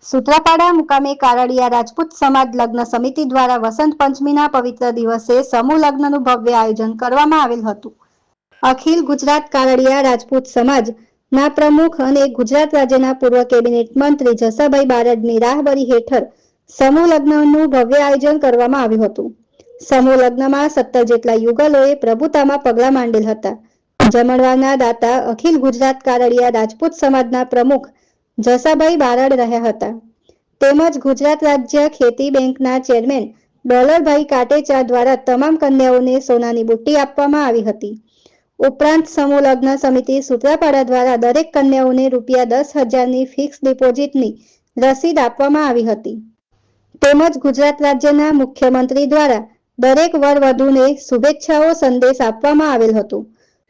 સુત્રાપાડા મુકામે કારડિયા રાજપૂત સમાજ લગ્ન સમિતિ દ્વારા વસંત પંચમીના પવિત્ર દિવસે સમૂહ લગ્નનું ભવ્ય આયોજન કરવામાં આવેલ હતું. અખિલ ગુજરાત કારડિયા રાજપૂત સમાજના પ્રમુખ અને ગુજરાત રાજ્યના પૂર્વ કેબિનેટ મંત્રી જસાભાઈ બારડની રાહબરી હેઠળ સમૂહ લગ્નનું ભવ્ય આયોજન કરવામાં આવ્યું હતું. સમૂહ લગ્નમાં 17 જેટલા યુગલોએ પ્રભુતામાં પગલાં માંડેલ હતા. જમણવારના દાતા અખિલ ગુજરાત કારડિયા રાજપૂત સમાજના પ્રમુખ જસાભાઈ બારડ રહ્યા હતા. તેમજ ગુજરાત રાજ્ય ખેતી બેંકના ચેરમેન ડોલરભાઈ કાટેચા દ્વારા તમામ કન્યાઓને સોનાની બુટ્ટી આપવામાં આવી હતી. ઉપરાંત સમૂહ લગ્ન સમિતિ સુત્રાપાડા દ્વારા દરેક કન્યાઓને ₹10,000ની ફિક્સ ડિપોઝિટની રસીદ આપવામાં આવી હતી. તેમજ ગુજરાત રાજ્યના મુખ્યમંત્રી દ્વારા દરેક વરવધુને શુભેચ્છાઓ સંદેશ આપવામાં આવેલ હતું.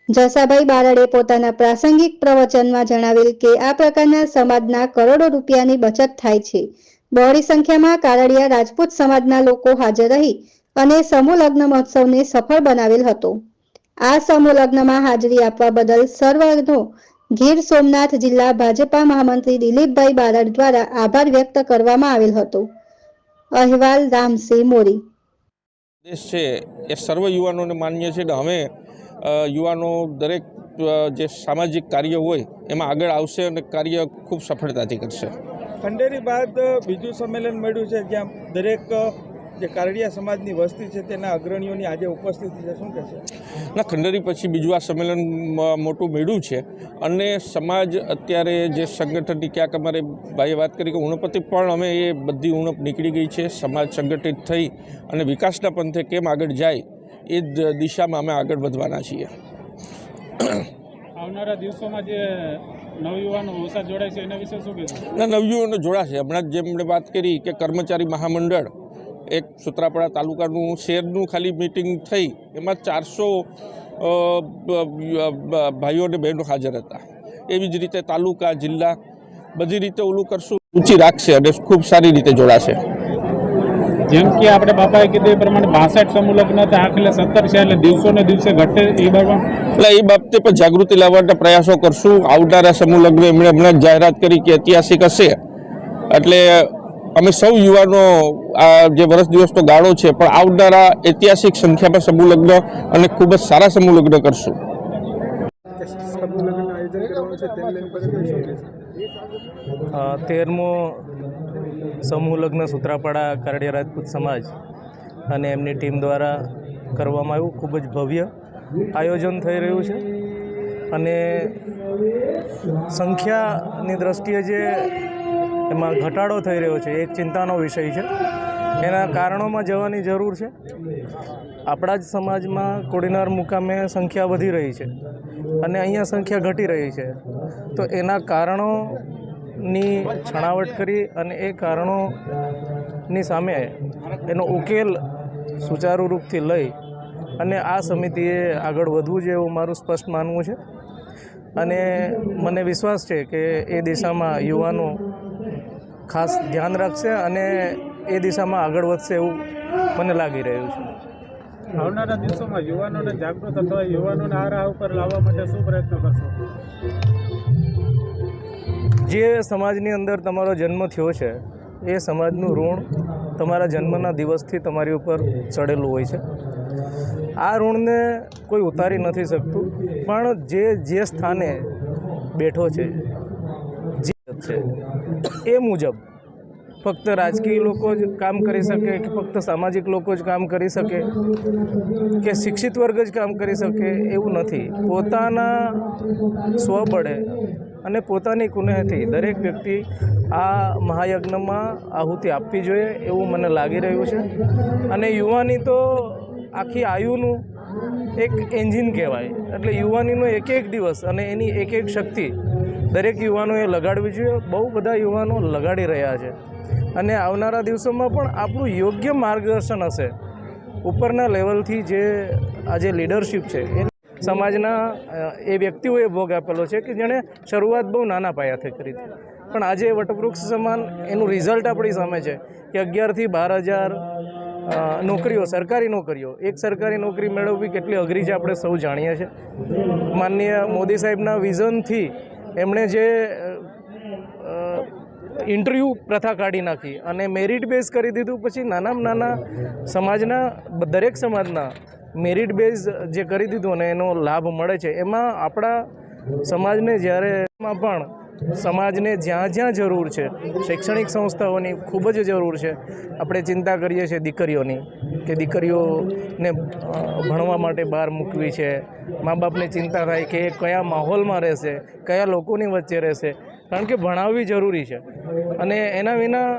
જસાભાઈ બારડે પોતાના પ્રાસંગિક પ્રવચનમાં જણાવેલ કે આ પ્રકારના સમાજના કરોડો રૂપિયાની બચત થાય છે. બહોળી સંખ્યામાં કારડિયા રાજપૂત સમાજના લોકો હાજર રહી અને સમૂહ લગ્ન મહોત્સવને સફળ બનાવેલ હતો. આ સમૂહ લગ્નમાં હાજરી આપવા બદલ સર્વનો ગીર સોમનાથ જિલ્લા ભાજપા મહામંત્રી દિલીપભાઈ બારડ દ્વારા આભાર વ્યક્ત કરવામાં આવેલ હતો. અહેવાલ રામસિંહ મોરી. દેશ છે એ સર્વ યુવાનોને માન્ય છે કે અમે યુવાનો દરેક જે સામાજિક કાર્ય હોય એમાં આગળ આવશે અને કાર્ય ખૂબ સફળતાથી કરશે. ખંડેરી બાદ બીજું સંમેલન મળ્યું છે જ્યાં દરેક જે કારડિયા સમાજની વસ્તી છે તેના અગ્રણીઓની આજે ઉપસ્થિતિ છે, શું કહેશે? ના, ખંડેરી પછી બીજું આ સંમેલન મોટું મળ્યું છે અને સમાજ અત્યારે જે સંગઠનની ક્યાંક અમારે ભાઈએ વાત કરી કે ઉણપથી પણ અમે એ બધી ઉણપ નીકળી ગઈ છે. સમાજ સંગઠિત થઈ અને વિકાસના પંથે કેમ આગળ જાય એ જ દિશામાં અમે આગળ વધવાના છીએ. આવનારા દિવસોમાં જે નવયુવાનો ઓછા જોડાય છે એના વિશે શું કહેશો? ના, નવયુવાનો જોડાશે. હમણાં જ જેમણે વાત કરી કે કર્મચારી મહામંડળ એક સુત્રાપાડા તાલુકાનું શહેરનું ખાલી મિટિંગ થઈ એમાં 400 ભાઈઓ અને બહેનો હાજર હતા. એવી જ રીતે તાલુકા જિલ્લા બધી રીતે ઓલું કરશું, ઊંચી રાખશે અને ખૂબ સારી રીતે જોડાશે. જેમ કે આપણે બાપાએ કીધું એ પ્રમાણે 62 સમૂહ લગ્ન હતા, આખલે 17 છે એટલે દિવસો ને દિવસે ઘટે એ બાબત એટલે એ બાબતે પણ જાગૃતિ લાવવાના પ્રયાસો કરશું. આવનારા સમૂહ લગ્ન એમણે હમણાં જાહેરાત કરી કે ઐતિહાસિક હશે એટલે અમે સૌ યુવાનો આ જે વર્ષ દિવસનો ગાળો છે પણ આવનારા ઐતિહાસિક સંખ્યામાં સમૂહ લગ્ન અને ખૂબ જ સારા સમૂહ લગ્ન કરશું. 13મો સમૂહ લગ્ન સુત્રાપાડા કારડિયા રાજપૂત સમાજ અને એમની ટીમ દ્વારા કરવામાં આવ્યું. ખૂબ જ ભવ્ય આયોજન થઈ રહ્યું છે અને સંખ્યાની દ્રષ્ટિએ જે એમાં ઘટાડો થઈ રહ્યો છે એક ચિંતાનો વિષય છે. એના કારણોમાં જવાની જરૂર છે. આપણા જ સમાજમાં કોડીનાર મુકામે સંખ્યા વધી રહી છે અને અહીંયા સંખ્યા ઘટી રહી છે. તો એના કારણોની છણાવટ કરી અને એ કારણોની સામે એનો ઉકેલ સુચારુ રૂપથી લઈ અને આ સમિતિએ આગળ વધવું જોઈએ એવું મારું સ્પષ્ટ માનવું છે. અને મને વિશ્વાસ છે કે એ દિશામાં યુવાનો ખાસ ધ્યાન રાખશે અને એ દિશામાં આગળ વધશે એવું મને લાગી રહ્યું છે. આવનારા દિવસોમાં યુવાનોને જાગૃત અથવા યુવાનોને આ રાહ ઉપર લાવવા માટે શું પ્રયત્ન કરશો? જે સમાજની અંદર તમારો જન્મ થયો છે એ સમાજનું ઋણ તમારા જન્મના દિવસથી તમારી ઉપર ચડેલું હોય છે. આ ઋણને કોઈ ઉતારી નથી શકતું, પણ જે સ્થાને બેઠો છે જે છે એ મુજબ ફક્ત રાજકીય લોકો જ કામ કરી શકે કે ફક્ત સામાજિક લોકો જ કામ કરી શકે કે શિક્ષિત વર્ગ જ કામ કરી શકે એવું નથી. પોતાના સ્વબળે અને પોતાની કુનેહથી દરેક વ્યક્તિ આ મહાયજ્ઞમાં આહુતિ આપવી જોઈએ એવું મને લાગી રહ્યું છે. અને યુવાની તો આખી આયુનું એક એન્જિન કહેવાય. એટલે યુવાનીનો એક એક દિવસ અને એની એક એક શક્તિ દરેક યુવાનોએ લગાડવી જોઈએ. બહુ બધા યુવાનો લગાડી રહ્યા છે અને આવનારા દિવસોમાં પણ આપણું યોગ્ય માર્ગદર્શન હશે. ઉપરના લેવલથી જે આજે લીડરશિપ છે એ સમાજના એ વ્યક્તિઓએ ભોગ આપેલો છે કે જેણે શરૂઆત બહુ નાના પાયાથી કરી હતી, પણ આજે વટવૃક્ષ સમાન એનું રિઝલ્ટ આપણી સામે છે કે 11,000 થી 12,000 નોકરીઓ, સરકારી નોકરીઓ. એક સરકારી નોકરી મેળવવી કેટલી અઘરી છે આપણે સૌ જાણીએ છીએ. માનનીય મોદી સાહેબના વિઝનથી એમણે જે ઇન્ટરવ્યૂ પ્રથા કાઢી નાખી અને મેરિટ બેઝ કરી દીધું. પછી નાનામાં નાના સમાજના દરેક સમાજના મેરિટ બેઝ જે કરી દીધું અને એનો લાભ મળે છે. એમાં આપણા સમાજને જ્યારે એમાં પણ સમાજને જ્યાં જ્યાં જરૂર છે, શૈક્ષણિક સંસ્થાઓની ખૂબ જ જરૂર છે. આપણે ચિંતા કરીએ છીએ દીકરીઓની, કે દીકરીઓને ભણવા માટે બહાર મૂકવી છે. મા બાપને ચિંતા થાય કે એ કયા માહોલમાં રહેશે, કયા લોકોની વચ્ચે રહેશે, કારણ કે ભણાવવી જરૂરી છે. અને એના વિના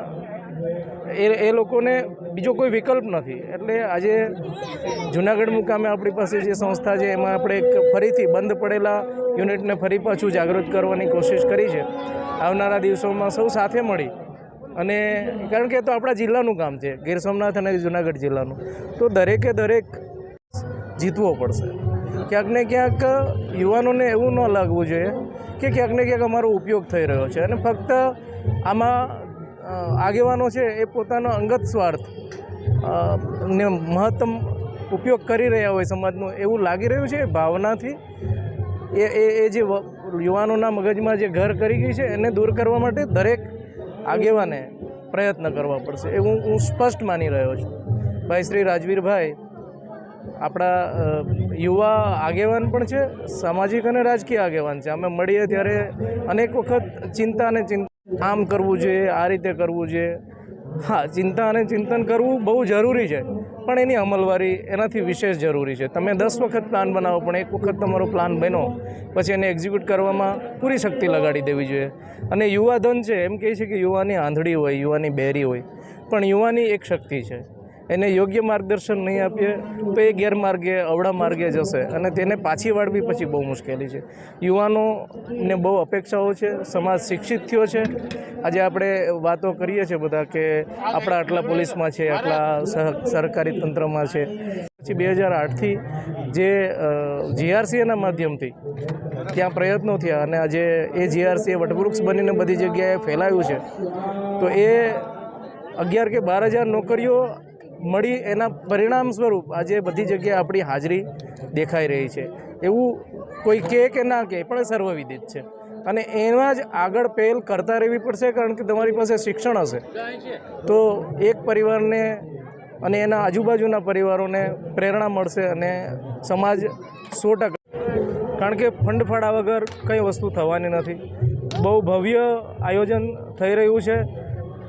એ લોકોને બીજો કોઈ વિકલ્પ નથી. એટલે આજે જુનાગઢ મુકામે આપણી પાસે જે સંસ્થા છે એમાં આપણે એક ફરીથી બંધ પડેલા યુનિટને ફરી પાછું જાગૃત કરવાની કોશિશ કરી છે. આવનારા દિવસોમાં સૌ સાથે મળી અને કારણ કે તો આપણા જિલ્લાનું કામ છે, ગીર સોમનાથ અને જુનાગઢ જિલ્લાનું, તો દરેકે દરેક જીતવો પડશે. ક્યાંક ને ક્યાંક યુવાનોને એવું ન લાગવું જોઈએ કે ક્યાંક ને ક્યાંક અમારો ઉપયોગ થઈ રહ્યો છે અને ફક્ત આમાં આગેવાનો છે એ પોતાનો અંગત સ્વાર્થ ને મહત્તમ ઉપયોગ કરી રહ્યા હોય સમાજનો એવું લાગી રહ્યું છે. ભાવનાથી એ જે યુવાનોના મગજમાં જે ઘર કરી ગઈ છે એને દૂર કરવા માટે દરેક આગેવાને પ્રયત્ન કરવા પડશે એવું હું સ્પષ્ટ માની રહ્યો છું. ભાઈ શ્રી રાજવીરભાઈ આપણા યુવા આગેવાન પણ છે, સામાજિક અને રાજકીય આગેવાન છે. અમે મળીએ ત્યારે અનેક વખત ચિંતા અને આમ કરવું જોઈએ, આ રીતે કરવું જોઈએ. હા, ચિંતા અને ચિંતન કરવું બહુ જરૂરી છે, પણ એની અમલવારી એનાથી વિશેષ જરૂરી છે. તમે 10 વખત પ્લાન બનાવો પણ એક વખત તમારો પ્લાન બન્યો પછી એને એક્ઝિક્યુટ કરવામાં પૂરી શક્તિ લગાડી દેવી જોઈએ. અને યુવાધન છે એમ કહે છે કે યુવાની આંધળી હોય, યુવાની બેરી હોય, પણ યુવાની એક શક્તિ છે. એને યોગ્ય માર્ગદર્શન નહીં આપીએ તો એ ગેરમાર્ગે, અવળા માર્ગે જશે અને તેને પાછી વાળવી પછી બહુ મુશ્કેલી છે. યુવાનોને બહુ અપેક્ષાઓ છે, સમાજ શિક્ષિત થયો છે. આજે આપણે વાતો કરીએ છીએ બધા કે આપણા આટલા પોલીસમાં છે, આટલા સરકારી તંત્રમાં છે. પછી 2008થી જે જીઆરસીએના માધ્યમથી ત્યાં પ્રયત્નો થયા અને આજે એ જીઆરસીએ વટવૃક્ષ બનીને બધી જગ્યાએ ફેલાયું છે. તો એ 11 કે 12,000 નોકરીઓ મળી એના પરિણામ સ્વરૂપ આજે બધી જગ્યાએ આપણી હાજરી દેખાઈ રહી છે. એવું કોઈ કહે કે ના કહે પણ સર્વવિદિત છે અને એમાં જ આગળ પહેલ કરતા રહેવી પડશે. કારણ કે તમારી પાસે શિક્ષણ હશે તો એક પરિવારને અને એના આજુબાજુના પરિવારોને પ્રેરણા મળશે અને સમાજ 100%, કારણ કે ફંડફાળા વગર કંઈ વસ્તુ થવાની નથી. બહુ ભવ્ય આયોજન થઈ રહ્યું છે,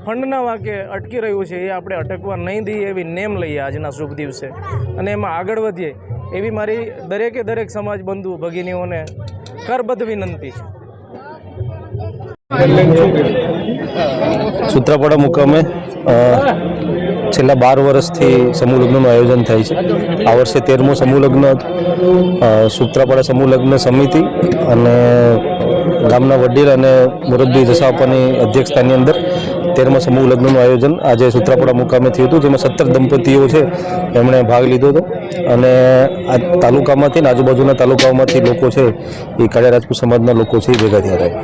ફંડના વાંકે અટકી રહ્યું છે. એ આપણે અટકવા નહીં દઈએ એવી નેમ લઈએ આજના શુભ દિવસે અને એમાં આગળ વધીએ એવી મારી દરેકે દરેક સમાજ બંધુ ભગીનીઓને કરબદ્ધ વિનંતી છે. સૂત્રાપાડા મુકામે છેલ્લા 12 વર્ષથી સમૂહ લગ્નનું આયોજન થાય છે. આ વર્ષે 13મો સમૂહ લગ્ન સૂત્રાપાડા સમૂહ લગ્ન સમિતિ અને ગામના વડીલ અને મુરબ્બી જસાપાની અધ્યક્ષતાની અંદર 13મા સમૂહ લગ્નનું આયોજન આજે સૂત્રાપાડા મુકામે થયું હતું, જેમાં 17 દંપતીઓ છે એમણે ભાગ લીધો હતો અને આ તાલુકામાંથી ને આજુબાજુના તાલુકાઓમાંથી લોકો છે એ કાળિયા રાજપૂત સમાજના લોકો છે એ ભેગા થયા હતા.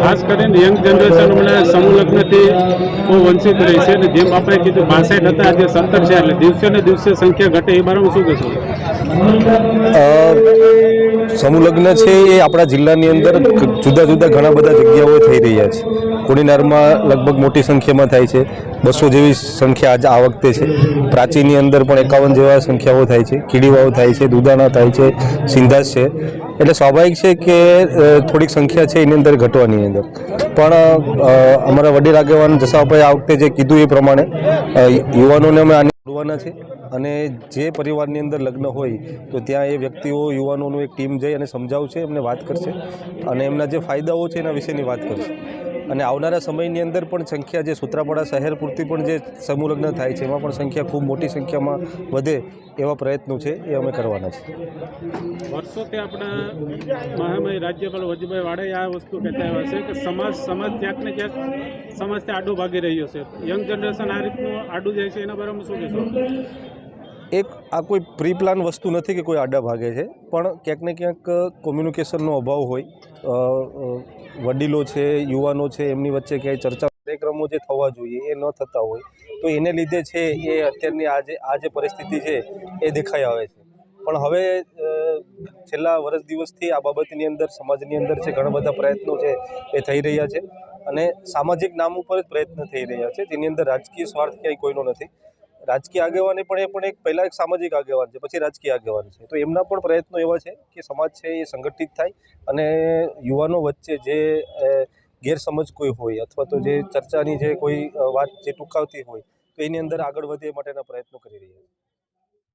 ખાસ કરીને યંગ જનરેશન હમણાં સમૂહ લગ્નથી બહુ વંચિત રહી છે અને જેમ આપણે કીધું 62 હતા આજે 17 છે, એટલે દિવસે ને દિવસે સંખ્યા ઘટે. એ બારામાં શું કહેશો? સમૂહ લગ્ન છે એ આપણા જિલ્લાની અંદર જુદા જુદા ઘણા બધા જગ્યાઓ થઈ રહ્યા છે. કોડીનારમાં લગભગ મોટી સંખ્યામાં થાય છે, 200 જેવી સંખ્યા આજે આ વખતે છે. પ્રાચીની અંદર પણ 51 જેવા સંખ્યાઓ થાય છે, કીડીવાવ થાય છે, દુધાણા થાય છે, સિંધાસ છે. એટલે સ્વાભાવિક છે કે થોડીક સંખ્યા છે એની અંદર ઘટવાની અંદર પણ અમારા વડીલ આગેવાન જસાભાઈ આ વખતે જે કીધું એ પ્રમાણે યુવાનોને અમે આને જોડવાના છે અને જે પરિવારની અંદર લગ્ન હોય તો ત્યાં એ વ્યક્તિઓ યુવાનોનું એક ટીમ જઈ અને સમજાવશે, એમને વાત કરશે અને એમના જે ફાયદાઓ છે એના વિશેની વાત કરશે. અને આવનારા સમયની અંદર પણ સંખ્યા જે સૂત્રાપાડા શહેર પૂરતી પણ જે સમૂહ લગ્ન થાય છે એમાં પણ સંખ્યા ખૂબ મોટી સંખ્યામાં વધે એવા પ્રયત્નો છે એ અમે કરવાના છે. વર્ષોથી આપણા મહામહિમ રાજ્યપાલ વજુભાઈ વાળાએ આ વસ્તુ કહેતા આવ્યા છે કે સમાજ ક્યાંક ને ક્યાંક સમાજથી આડો ભાગી રહ્યો છે. યંગ જનરેશન આ રીતનું આડું જાય છે, એના બારામાં શું કહેશો? એક આ કોઈ પ્રી પ્લાન વસ્તુ નથી કે કોઈ આડા ભાગે છે, પણ ક્યાંક ને ક્યાંક કોમ્યુનિકેશનનો અભાવ હોય, વડીલો છે, યુવાનો છે, એમની વચ્ચે ક્યાંય ચર્ચા કાર્યક્રમો જે થવા જોઈએ એ ન થતા હોય તો એને લીધે છે એ અત્યારની આ જે પરિસ્થિતિ છે એ દેખાઈ આવે છે. પણ હવે છેલ્લા વર્ષ દિવસથી આ બાબતની અંદર સમાજની અંદર છે ઘણા બધા પ્રયત્નો છે એ થઈ રહ્યા છે અને સામાજિક નામ ઉપર જ પ્રયત્ન થઈ રહ્યા છે, જેની અંદર રાજકીય સ્વાર્થ ક્યાંય કોઈનો નથી. રાજકીય આગેવાની પણ એ પણ પહેલાં એક સામાજિક આગેવાન છે, પછી રાજકીય આગેવાન છે. તો એમના પણ પ્રયત્નો એવા છે કે સમાજ છે એ સંગઠિત થાય અને યુવાનો વચ્ચે જે ગેરસમજ કોઈ હોય અથવા તો જે ચર્ચાની જે કોઈ વાત જે ટૂંકાવતી હોય તો એની અંદર આગળ વધે એ માટેના પ્રયત્નો કરી રહ્યા છે.